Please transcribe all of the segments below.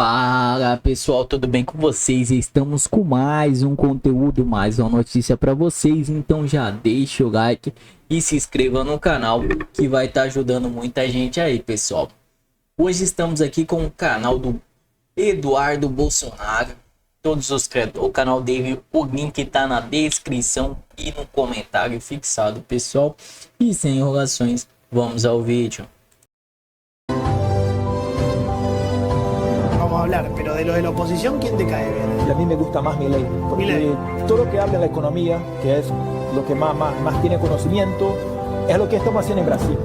Fala pessoal, tudo bem com vocês? Estamos com mais um conteúdo, mais uma notícia para vocês. Então já deixa o like e se inscreva no canal que vai estar ajudando muita gente aí, pessoal. Hoje estamos aqui com o canal do Eduardo Bolsonaro. O canal dele, o link tá na descrição e no comentário fixado, pessoal. E sem enrolações, vamos ao vídeo. Vamos a hablar, pero de lo de la oposición, ¿quién te cae bien? Y a mí me gusta más Milei, porque Milei. todo lo que habla de la economía, que es lo que más tiene conocimiento, es lo que estamos haciendo en Brasil.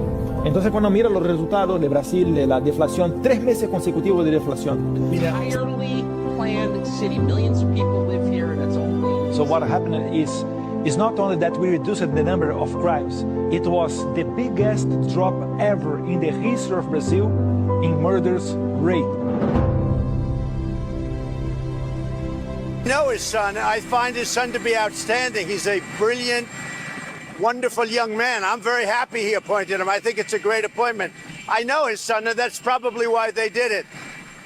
Entonces cuando mira los resultados de Brasil, de la deflación, 3 meses consecutivos de deflación. Mira, Entirely planned city. Millions of people live here. That's all. So what happened is not only that we reduced the number of crimes, it was the biggest drop ever in the history of Brazil in murders rate. I know his son. I find his son to be outstanding. He's a brilliant, wonderful young man. I'm very happy he appointed him. I think it's a great appointment. I know his son, and that's probably why they did it.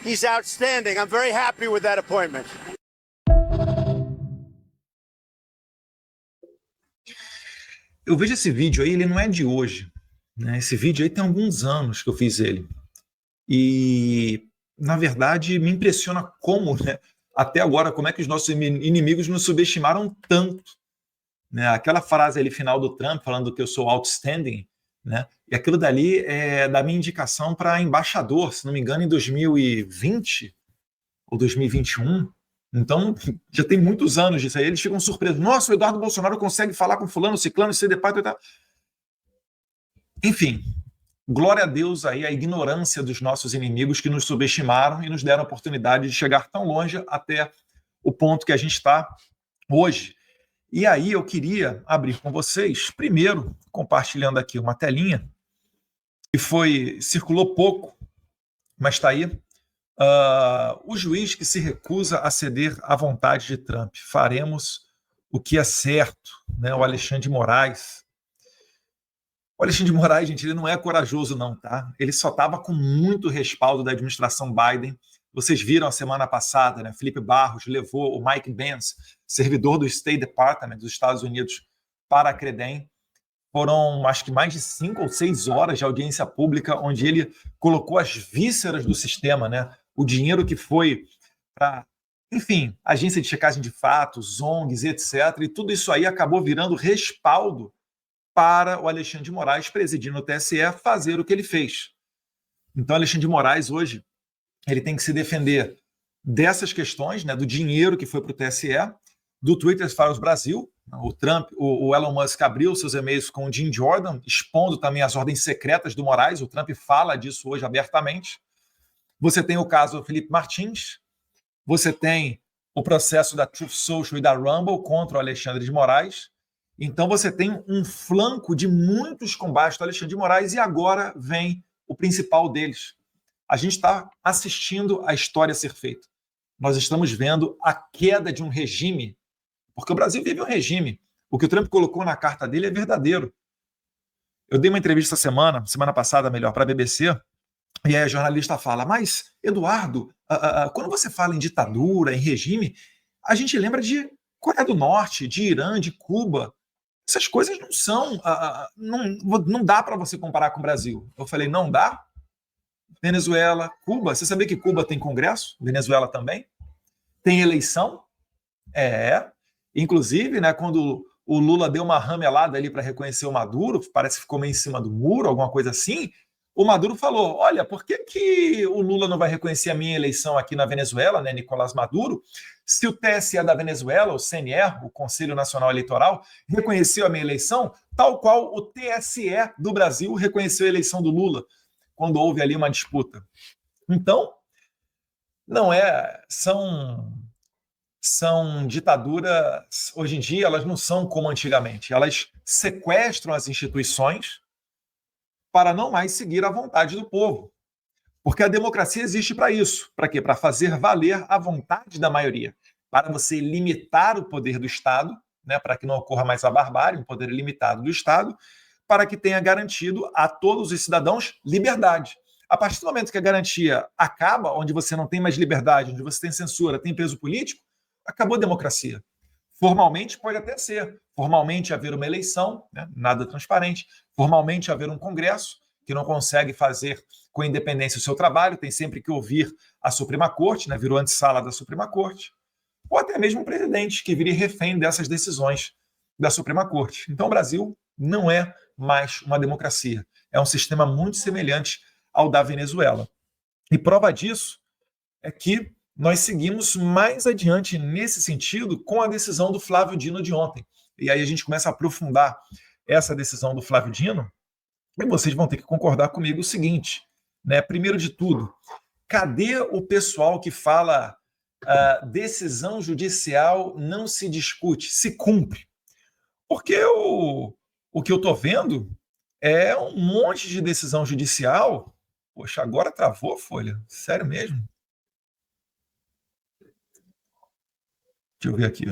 He's outstanding. I'm very happy with that appointment. Eu vejo esse vídeo aí, ele não é de hoje, né? Esse vídeo aí tem alguns anos que eu fiz ele. E, na verdade, me impressiona como, né, até agora, como é que os nossos inimigos nos subestimaram tanto, né? Aquela frase ali final do Trump, falando que eu sou outstanding, né? E aquilo dali é da minha indicação para embaixador, se não me engano, em 2020 ou 2021. Então, já tem muitos anos disso aí. Eles ficam surpresos. Nossa, o Eduardo Bolsonaro consegue falar com fulano, ciclano, CDPAT e tal. Enfim, glória a Deus aí a ignorância dos nossos inimigos que nos subestimaram e nos deram a oportunidade de chegar tão longe até o ponto que a gente está hoje. E aí eu queria abrir com vocês, primeiro, compartilhando aqui uma telinha, que circulou pouco, mas está aí. O juiz que se recusa a ceder à vontade de Trump. Faremos o que é certo, né? O Alexandre de Moraes. O Alexandre de Moraes, gente, ele não é corajoso não, tá? Ele só estava com muito respaldo da administração Biden. Vocês viram a semana passada, né? Felipe Barros levou o Mike Pence, servidor do State Department dos Estados Unidos, para a Credem. Foram, acho que mais de 5 ou 6 horas de audiência pública, onde ele colocou as vísceras do sistema, né? O dinheiro que foi para, enfim, agência de checagem de fatos, ONGs, etc. E tudo isso aí acabou virando respaldo para o Alexandre de Moraes, presidindo o TSE, fazer o que ele fez. Então, Alexandre de Moraes, hoje, ele tem que se defender dessas questões, né? Do dinheiro que foi para o TSE, do Twitter Files Brasil. O Elon Musk abriu seus e-mails com o Jim Jordan, expondo também as ordens secretas do Moraes. O Trump fala disso hoje abertamente. Você tem o caso do Felipe Martins, você tem o processo da Truth Social e da Rumble contra o Alexandre de Moraes. Então você tem um flanco de muitos combates do Alexandre de Moraes e agora vem o principal deles. A gente está assistindo a história ser feita. Nós estamos vendo a queda de um regime, porque o Brasil vive um regime. O que o Trump colocou na carta dele é verdadeiro. Eu dei uma entrevista semana passada, melhor, para a BBC, e aí a jornalista fala, mas, Eduardo, quando você fala em ditadura, em regime, a gente lembra de Coreia do Norte, de Irã, de Cuba. Essas coisas não são... não dá para você comparar com o Brasil. Eu falei, não dá? Venezuela, Cuba. Você sabia que Cuba tem congresso? Venezuela também? Tem eleição? Inclusive, né, quando o Lula deu uma ramelada ali para reconhecer o Maduro, parece que ficou meio em cima do muro, alguma coisa assim, o Maduro falou, olha, por que o Lula não vai reconhecer a minha eleição aqui na Venezuela, né, Nicolás Maduro, se o TSE da Venezuela, o CNE, o Conselho Nacional Eleitoral, reconheceu a minha eleição, tal qual o TSE do Brasil reconheceu a eleição do Lula, quando houve ali uma disputa. Então, não é... São ditaduras, hoje em dia, elas não são como antigamente. Elas sequestram as instituições para não mais seguir a vontade do povo. Porque a democracia existe para isso. Para quê? Para fazer valer a vontade da maioria. Para você limitar o poder do Estado, né, para que não ocorra mais a barbárie, um poder limitado do Estado, para que tenha garantido a todos os cidadãos liberdade. A partir do momento que a garantia acaba, onde você não tem mais liberdade, onde você tem censura, tem preso político, acabou a democracia. Formalmente pode até ser. Formalmente haver uma eleição, né? Nada transparente. Formalmente haver um Congresso que não consegue fazer com independência o seu trabalho, tem sempre que ouvir a Suprema Corte, né? Virou antessala da Suprema Corte. Ou até mesmo um presidente que vire refém dessas decisões da Suprema Corte. Então o Brasil não é mais uma democracia. É um sistema muito semelhante ao da Venezuela. E prova disso é que nós seguimos mais adiante nesse sentido com a decisão do Flávio Dino de ontem. E aí a gente começa a aprofundar essa decisão do Flávio Dino, e vocês vão ter que concordar comigo o seguinte, né? Primeiro de tudo, cadê o pessoal que fala decisão judicial não se discute, se cumpre? Porque o que eu estou vendo é um monte de decisão judicial. Poxa, agora travou a folha. Sério mesmo? Deixa eu ver aqui.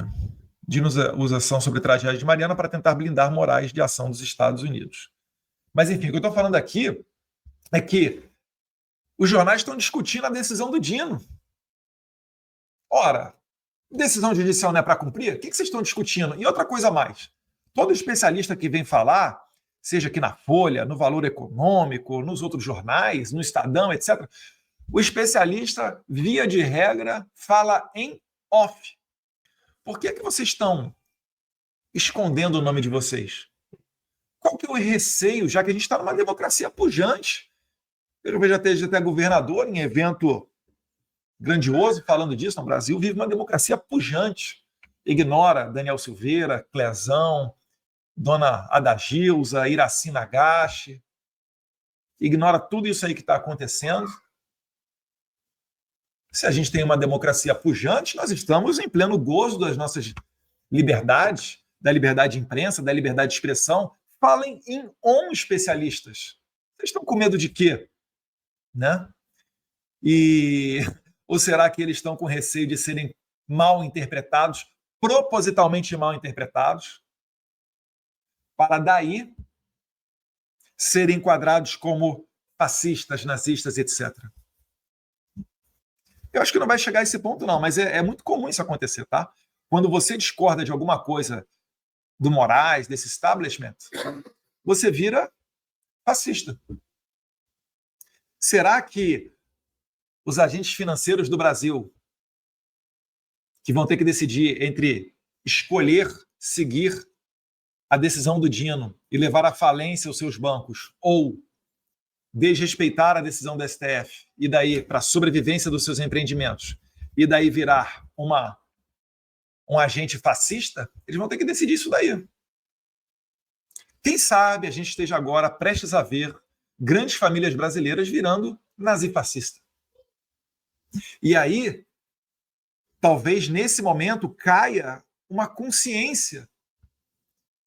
Dino usa ação sobre tragédia de Mariana para tentar blindar Moraes de ação dos Estados Unidos. Mas, enfim, o que eu estou falando aqui é que os jornais estão discutindo a decisão do Dino. Ora, decisão judicial não é para cumprir? O que vocês estão discutindo? E outra coisa a mais. Todo especialista que vem falar, seja aqui na Folha, no Valor Econômico, nos outros jornais, no Estadão, etc., o especialista, via de regra, fala em off. Por que vocês estão escondendo o nome de vocês? Qual que é o receio, já que a gente está numa democracia pujante? Eu vejo até governador em evento grandioso falando disso. No Brasil vive uma democracia pujante. Ignora Daniel Silveira, Clezão, Dona Adagilza, Iraci Nagashi. Ignora tudo isso aí que está acontecendo. Se a gente tem uma democracia pujante, nós estamos em pleno gozo das nossas liberdades, da liberdade de imprensa, da liberdade de expressão. Falem em especialistas. Vocês estão com medo de quê? Né? Ou será que eles estão com receio de serem mal interpretados, propositalmente mal interpretados, para daí serem enquadrados como fascistas, nazistas, etc. Eu acho que não vai chegar a esse ponto, não, mas é muito comum isso acontecer, tá? Quando você discorda de alguma coisa do Moraes, desse establishment, você vira fascista. Será que os agentes financeiros do Brasil, que vão ter que decidir entre escolher seguir a decisão do Dino e levar à falência os seus bancos, ou desrespeitar a decisão do STF, e daí para a sobrevivência dos seus empreendimentos, e daí virar um agente fascista, eles vão ter que decidir isso daí. Quem sabe a gente esteja agora prestes a ver grandes famílias brasileiras virando nazifascista. E aí, talvez nesse momento caia uma consciência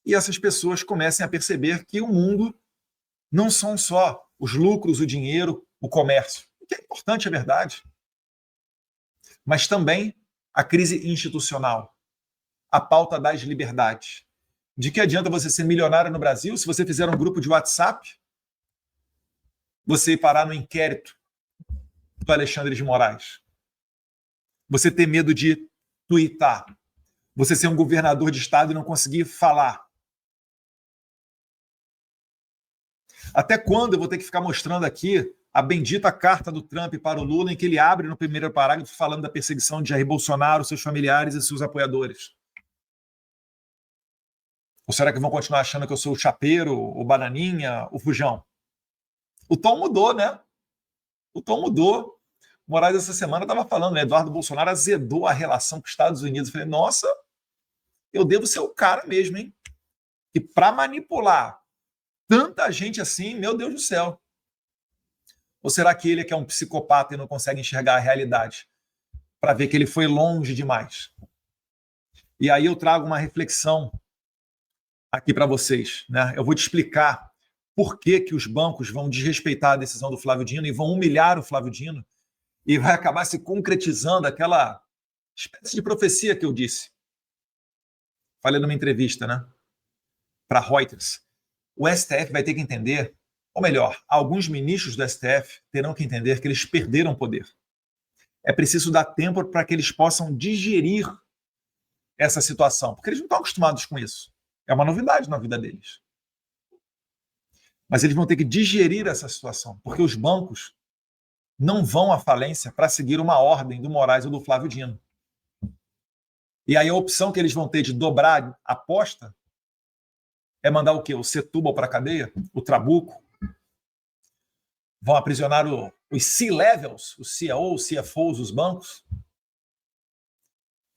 e essas pessoas comecem a perceber que o mundo não são só os lucros, o dinheiro, o comércio, o que é importante, é verdade, mas também a crise institucional, a pauta das liberdades. De que adianta você ser milionário no Brasil se você fizer um grupo de WhatsApp, você ir parar no inquérito do Alexandre de Moraes, você ter medo de tuitar, você ser um governador de estado e não conseguir falar. Até quando eu vou ter que ficar mostrando aqui a bendita carta do Trump para o Lula, em que ele abre no primeiro parágrafo falando da perseguição de Jair Bolsonaro, seus familiares e seus apoiadores? Ou será que vão continuar achando que eu sou o chapeiro, o bananinha, o fujão? O tom mudou, né? O tom mudou. Moraes essa semana estava falando, né? Eduardo Bolsonaro azedou a relação com os Estados Unidos. Eu falei, nossa, eu devo ser o cara mesmo, hein? E para manipular tanta gente assim, meu Deus do céu. Ou será que ele é que é um psicopata e não consegue enxergar a realidade para ver que ele foi longe demais? E aí eu trago uma reflexão aqui para vocês, né? Eu vou te explicar por que os bancos vão desrespeitar a decisão do Flávio Dino e vão humilhar o Flávio Dino e vai acabar se concretizando aquela espécie de profecia que eu disse. Falei numa entrevista, né? Para Reuters. O STF vai ter que entender, Ou melhor, alguns ministros do STF terão que entender que eles perderam poder. É preciso dar tempo para que eles possam digerir essa situação, porque eles não estão acostumados com isso. É uma novidade na vida deles. Mas eles vão ter que digerir essa situação, porque os bancos não vão à falência para seguir uma ordem do Moraes ou do Flávio Dino. E aí a opção que eles vão ter de dobrar a aposta é mandar o quê? O Setúbal para a cadeia? O Trabuco? Vão aprisionar os C-levels, os CEO, os CFOs, os bancos?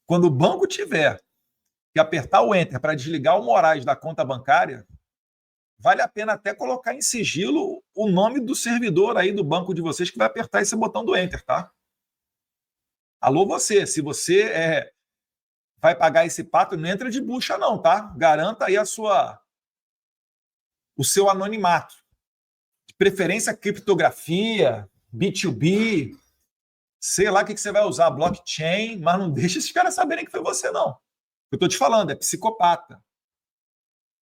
Quando o banco tiver que apertar o Enter para desligar o Moraes da conta bancária, vale a pena até colocar em sigilo o nome do servidor aí do banco de vocês que vai apertar esse botão do Enter, tá? Alô você, se você vai pagar esse pato, não entra de bucha não, tá? Garanta aí o seu anonimato. De preferência criptografia, B2B, sei lá o que você vai usar, blockchain, mas não deixa esses caras saberem que foi você, não. Eu tô te falando, é psicopata.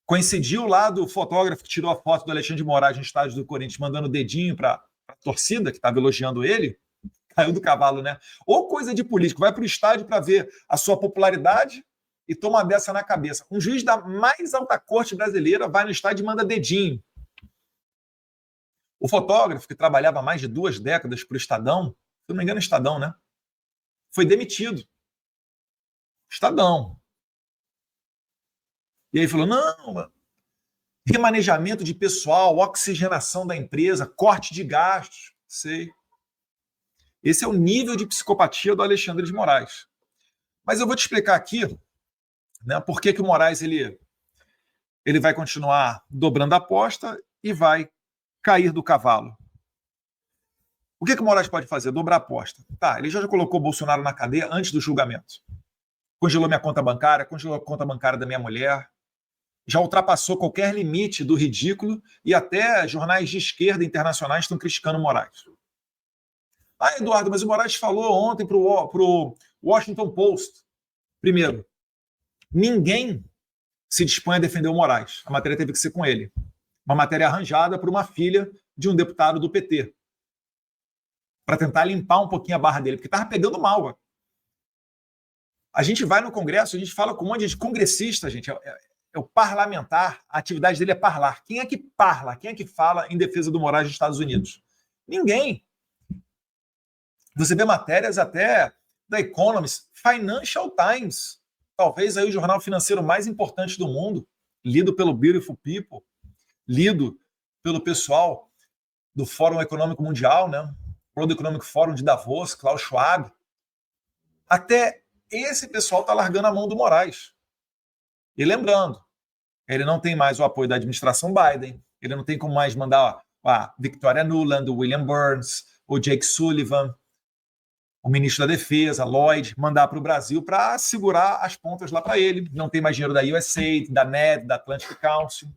Coincidiu lá do fotógrafo que tirou a foto do Alexandre de Moraes no estádio do Corinthians, mandando o dedinho para a torcida que estava elogiando ele, caiu do cavalo, né? Ou coisa de político, vai para o estádio para ver a sua popularidade e toma dessa na cabeça. Um juiz da mais alta corte brasileira vai no estádio e manda dedinho. O fotógrafo, que trabalhava há mais de 2 décadas para o Estadão, se não me engano, Estadão, né? Foi demitido. Estadão. E aí falou, não, remanejamento de pessoal, oxigenação da empresa, corte de gastos, sei. Esse é o nível de psicopatia do Alexandre de Moraes. Mas eu vou te explicar aqui, né, por que o Moraes ele vai continuar dobrando a aposta e vai cair do cavalo. O que o Moraes pode fazer? Dobrar a aposta. Tá, ele já colocou o Bolsonaro na cadeia antes do julgamento. Congelou minha conta bancária, congelou a conta bancária da minha mulher, já ultrapassou qualquer limite do ridículo e até jornais de esquerda internacionais estão criticando o Moraes. Ah, Eduardo, mas o Moraes falou ontem para o Washington Post. Primeiro, ninguém se dispõe a defender o Moraes. A matéria teve que ser com ele. Uma matéria arranjada por uma filha de um deputado do PT. Para tentar limpar um pouquinho a barra dele, porque estava pegando mal. Ó. A gente vai no Congresso, a gente fala com um monte de congressista, gente. É o parlamentar, a atividade dele é parlar. Quem é que parla? Quem é que fala em defesa do Moraes nos Estados Unidos? Ninguém. Você vê matérias até da Economist, Financial Times, talvez aí o jornal financeiro mais importante do mundo, lido pelo Beautiful People, lido pelo pessoal do Fórum Econômico Mundial, né? World Economic Forum de Davos, Klaus Schwab. Até esse pessoal está largando a mão do Moraes. E lembrando, ele não tem mais o apoio da administração Biden, ele não tem como mais mandar a Victoria Nuland, o William Burns, o Jake Sullivan, o ministro da Defesa, Lloyd, mandar para o Brasil para segurar as pontas lá para ele. Não tem mais dinheiro da USAID, da NED, da Atlantic Council.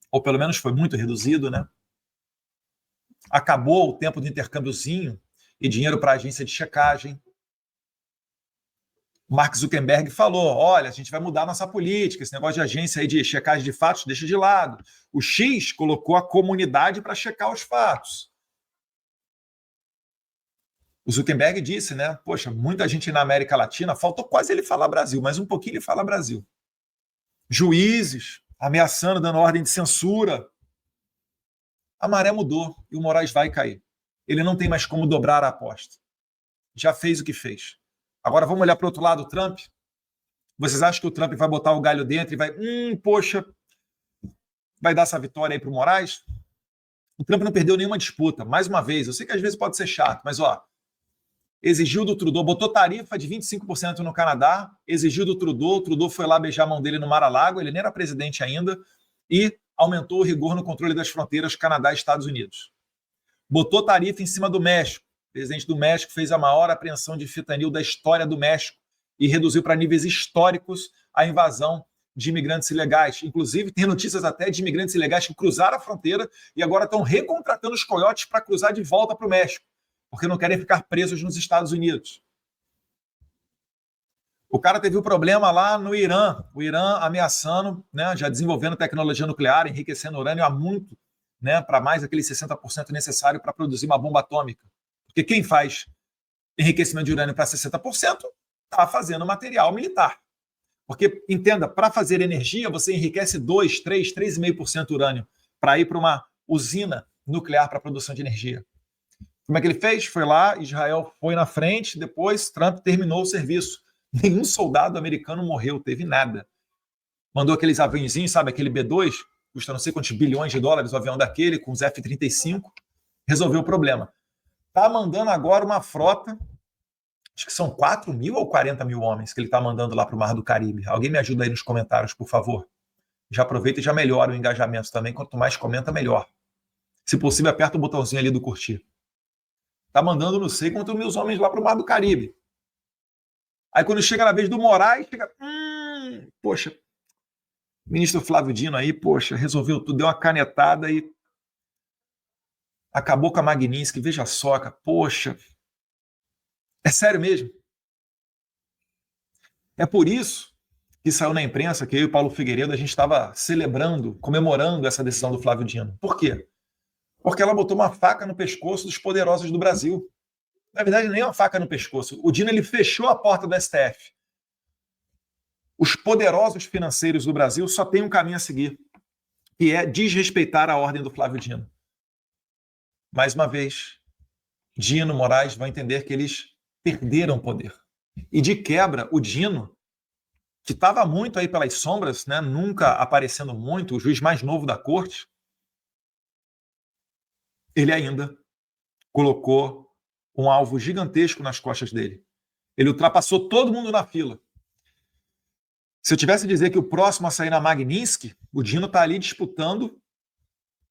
Ou pelo menos foi muito reduzido, né? Acabou o tempo do intercâmbiozinho e dinheiro para a agência de checagem. Mark Zuckerberg falou, olha, a gente vai mudar a nossa política, esse negócio de agência aí de checagem de fatos deixa de lado. O X colocou a comunidade para checar os fatos. O Zuckerberg disse, né, poxa, muita gente na América Latina, faltou quase ele falar Brasil, mas um pouquinho ele fala Brasil. Juízes ameaçando, dando ordem de censura. A maré mudou e o Moraes vai cair. Ele não tem mais como dobrar a aposta. Já fez o que fez. Agora vamos olhar para o outro lado, o Trump. Vocês acham que o Trump vai botar o galho dentro e vai, poxa, vai dar essa vitória aí para o Moraes? O Trump não perdeu nenhuma disputa. Mais uma vez, eu sei que às vezes pode ser chato, mas ó, exigiu do Trudeau, botou tarifa de 25% no Canadá, exigiu do Trudeau, o Trudeau foi lá beijar a mão dele no Mar-a-Lago, ele nem era presidente ainda, e aumentou o rigor no controle das fronteiras Canadá e Estados Unidos. Botou tarifa em cima do México. O presidente do México fez a maior apreensão de fentanil da história do México e reduziu para níveis históricos a invasão de imigrantes ilegais. Inclusive, tem notícias até de imigrantes ilegais que cruzaram a fronteira e agora estão recontratando os coiotes para cruzar de volta para o México, porque não querem ficar presos nos Estados Unidos. O cara teve um problema lá no Irã, o Irã ameaçando, né, já desenvolvendo tecnologia nuclear, enriquecendo urânio há muito né, para mais aquele 60% necessário para produzir uma bomba atômica. Porque quem faz enriquecimento de urânio para 60% está fazendo material militar. Porque, entenda, para fazer energia, você enriquece 2, 3, 3,5% urânio para ir para uma usina nuclear para produção de energia. Como é que ele fez? Foi lá, Israel foi na frente, depois Trump terminou o serviço. Nenhum soldado americano morreu, teve nada. Mandou aqueles aviãozinhos, sabe, aquele B-2, custa não sei quantos bilhões de dólares o avião daquele, com os F-35, resolveu o problema. Está mandando agora uma frota, acho que são 4 mil ou 40 mil homens que ele está mandando lá para o Mar do Caribe. Alguém me ajuda aí nos comentários, por favor. Já aproveita e já melhora o engajamento também. Quanto mais comenta, melhor. Se possível, aperta o botãozinho ali do curtir. Está mandando não sei quantos mil homens lá para o Mar do Caribe. Aí quando chega na vez do Moraes, chega... poxa, ministro Flávio Dino aí, poxa, resolveu tudo, deu uma canetada e acabou com a Magnitsky. Veja só, cara, poxa... É sério mesmo? É por isso que saiu na imprensa que eu e o Paulo Figueiredo a gente estava celebrando, comemorando essa decisão do Flávio Dino. Por quê? Porque ela botou uma faca no pescoço dos poderosos do Brasil. Na verdade, nem uma faca no pescoço. O Dino ele fechou a porta do STF. Os poderosos financeiros do Brasil só têm um caminho a seguir, que é desrespeitar a ordem do Flávio Dino. Mais uma vez, Dino, Moraes vão entender que eles perderam poder. E de quebra, o Dino, que estava muito aí pelas sombras, né, nunca aparecendo muito, o juiz mais novo da corte, ele ainda colocou um alvo gigantesco nas costas dele. Ele ultrapassou todo mundo na fila. Se eu tivesse a dizer que o próximo a sair na Magnitsky, o Dino está ali disputando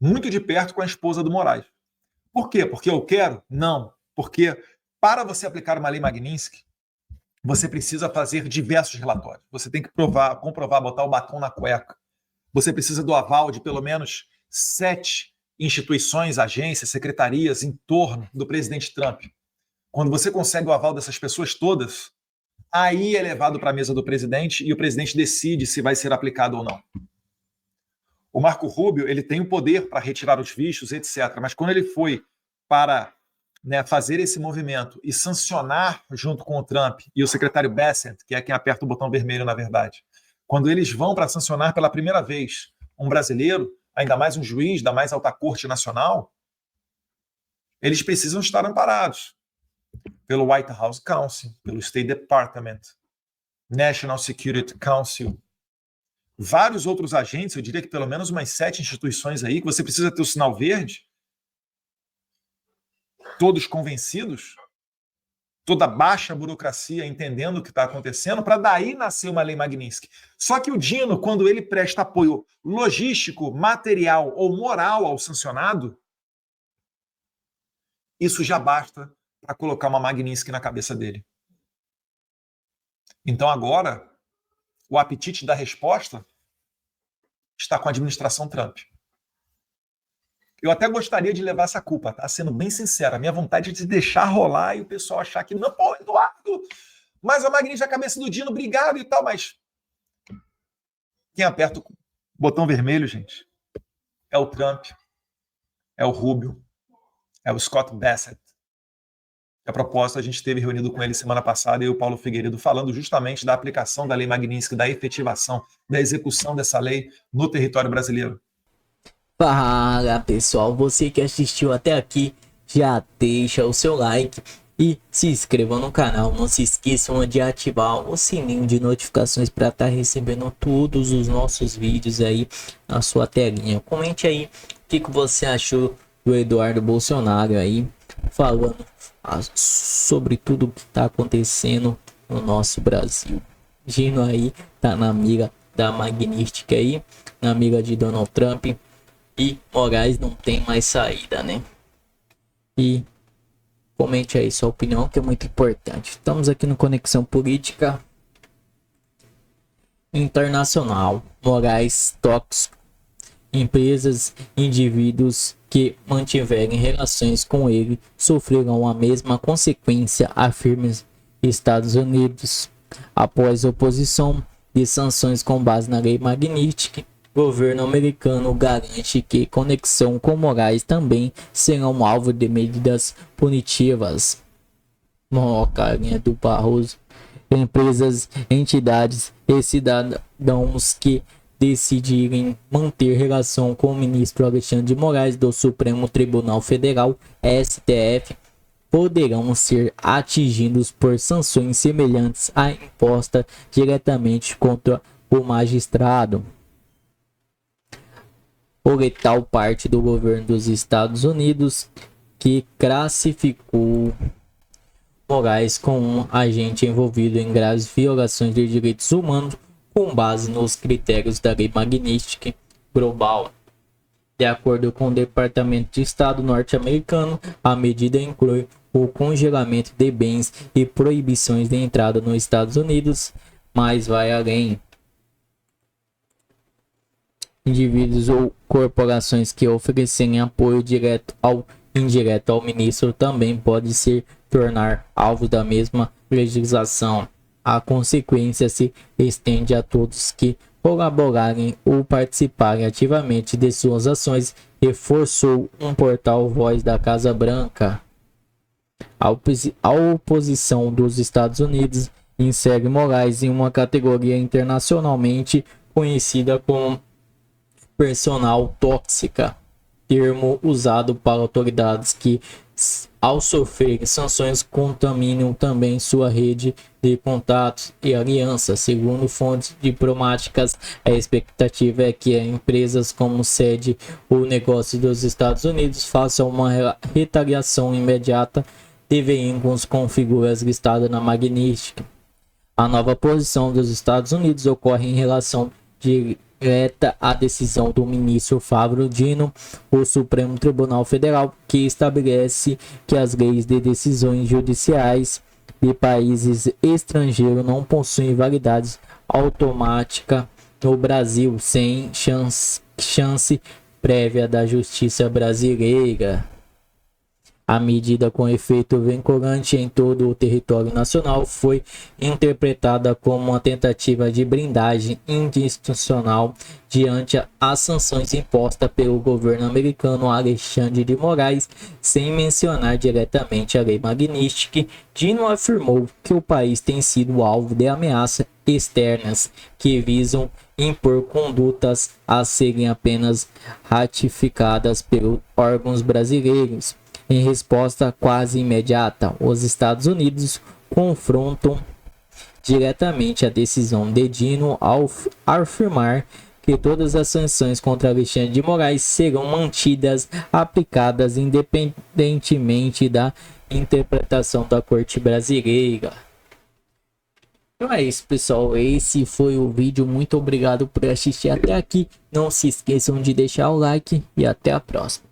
muito de perto com a esposa do Moraes. Por quê? Porque eu quero? Não. Porque para você aplicar uma lei Magnitsky, você precisa fazer diversos relatórios. Você tem que comprovar, botar o batom na cueca. Você precisa do aval de pelo menos 7 instituições, agências, secretarias em torno do presidente Trump. Quando você consegue o aval dessas pessoas todas, aí é levado para a mesa do presidente e o presidente decide se vai ser aplicado ou não. O Marco Rubio ele tem o poder para retirar os vistos, etc. Mas quando ele foi para fazer esse movimento e sancionar junto com o Trump e o secretário Bessent, que é quem aperta o botão vermelho, na verdade, quando eles vão para sancionar pela primeira vez um brasileiro, ainda mais um juiz da mais alta corte nacional, eles precisam estar amparados pelo White House Counsel, pelo State Department, National Security Council, vários outros agentes, eu diria que pelo menos umas 7 instituições aí, que você precisa ter o sinal verde, todos convencidos, toda a baixa burocracia entendendo o que está acontecendo, para daí nascer uma lei Magnitsky. Só que o Dino, quando ele presta apoio logístico, material ou moral ao sancionado, isso já basta para colocar uma Magnitsky na cabeça dele. Então agora, o apetite da resposta está com a administração Trump. Eu até gostaria de levar essa culpa, tá? Sendo bem sincero, a minha vontade é de deixar rolar e o pessoal achar que não, pô, Eduardo, mas a Magnitsky é a cabeça do Dino, obrigado e tal, mas quem aperta o botão vermelho, gente, é o Trump, é o Rubio, é o Scott Bessent. A propósito, a gente esteve reunido com ele semana passada e o Paulo Figueiredo falando justamente da aplicação da lei Magnitsky, da efetivação, da execução dessa lei no território brasileiro. Fala pessoal, você que assistiu até aqui, já deixa o seu like e se inscreva no canal. Não se esqueçam de ativar o sininho de notificações para estar recebendo todos os nossos vídeos aí na sua telinha. Comente aí o que você achou do Eduardo Bolsonaro aí, falando sobre tudo que está acontecendo no nosso Brasil. Dino aí tá na mira da Magnitsky aí, na mira de Donald Trump. E Moraes não tem mais saída, né? E comente aí sua opinião, que é muito importante. Estamos aqui no Conexão Política Internacional. Moraes tóxico. Empresas, indivíduos que mantiverem relações com ele sofrerão a mesma consequência, afirma Estados Unidos. Após oposição de sanções com base na lei Magnitsky, governo americano garante que conexão com Moraes também serão alvo de medidas punitivas. Carinha do Barroso. Empresas, entidades e cidadãos que decidirem manter relação com o ministro Alexandre de Moraes do Supremo Tribunal Federal, STF, poderão ser atingidos por sanções semelhantes à imposta diretamente contra o magistrado. Por tal parte do governo dos Estados Unidos, que classificou Moraes como um agente envolvido em graves violações de direitos humanos com base nos critérios da Lei Magnitsky Global. De acordo com o Departamento de Estado norte-americano, a medida inclui o congelamento de bens e proibições de entrada nos Estados Unidos, mas vai além. Indivíduos ou corporações que oferecerem apoio direto ou indireto ao ministro também podem se tornar alvo da mesma legislação. A consequência se estende a todos que colaborarem ou participarem ativamente de suas ações, reforçou um portal Voz da Casa Branca. A oposição dos Estados Unidos insere Moraes em uma categoria internacionalmente conhecida como personal tóxica, termo usado para autoridades que, ao sofrer sanções, contaminam também sua rede de contatos e alianças. Segundo fontes diplomáticas, a expectativa é que empresas como sede ou negócio dos Estados Unidos façam uma retaliação imediata de veículos com figuras listadas na Magnitsky. A nova posição dos Estados Unidos ocorre em relação direta à decisão do ministro Flávio Dino, o Supremo Tribunal Federal, que estabelece que as leis de decisões judiciais de países estrangeiros não possuem validade automática no Brasil, sem chance prévia da justiça brasileira. A medida, com efeito vinculante em todo o território nacional, foi interpretada como uma tentativa de blindagem institucional diante as sanções impostas pelo governo americano a Alexandre de Moraes, sem mencionar diretamente a Lei Magnitsky. Dino afirmou que o país tem sido alvo de ameaças externas que visam impor condutas a serem apenas ratificadas pelos órgãos brasileiros. Em resposta quase imediata, os Estados Unidos confrontam diretamente a decisão de Dino ao afirmar que todas as sanções contra Alexandre de Moraes serão mantidas aplicadas independentemente da interpretação da Corte brasileira. Então é isso, pessoal. Esse foi o vídeo. Muito obrigado por assistir até aqui. Não se esqueçam de deixar o like e até a próxima.